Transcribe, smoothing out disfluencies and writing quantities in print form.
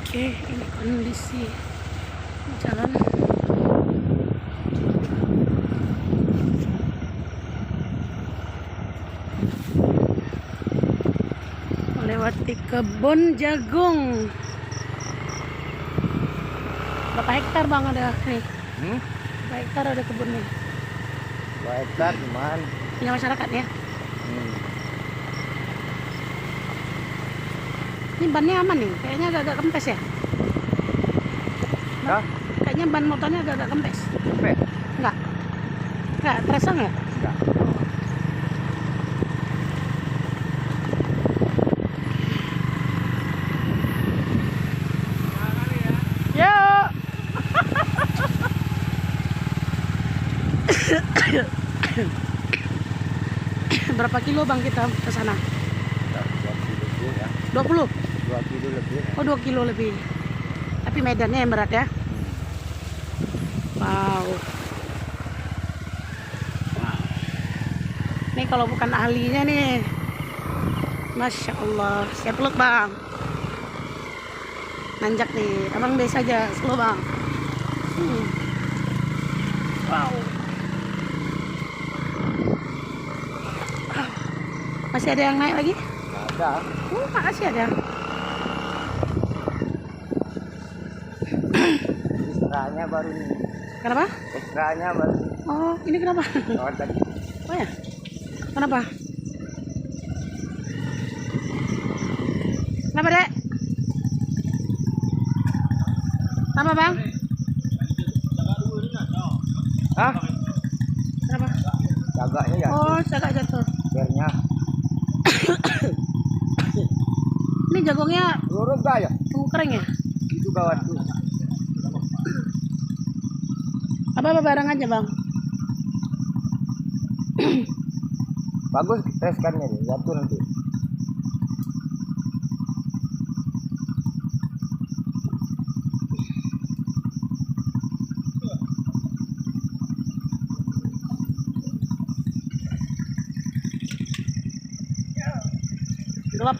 Oke, ini kondisi jalan. Melewati kebun jagung. Berapa hektar bang ada nih? Berapa hektar ada kebun nih? 2 hektar cuman. Punya masyarakat ya? Ini bannya aman nih, kayaknya agak-agak kempes ya? Hah? Kayaknya ban motornya agak-agak kempes. Kempes? Enggak? Enggak, terasa nggak? Enggak. Yuk! Berapa kilo bang kita ke sana? 2 kilo ya. 20? 2 kilo lebih. Oh 2 kilo lebih. Tapi medannya yang berat ya? Wow. Wow. Ini kalau bukan ahlinya nih, Masya Allah. Saya peluk bang. Nanjak nih, abang biasa aja, slow bang. Wow. Masih ada yang naik lagi? Ada. Makasih ada. Ekstranya baru ini. Kenapa? Ekstranya baru. Oh, ini kenapa? Oh, tadi. Oh ya? Kenapa? Kenapa dek? Kenapa bang? Hah? Kenapa? Jaganya ya. Oh, agak jatuh. Akhirnya. Ini jagungnya Lurus gak ya? tunggu kering ya? Itu kawan tuh. Apa barang aja bang? Bagus reskannya nih. Jatuh nanti. Gelap.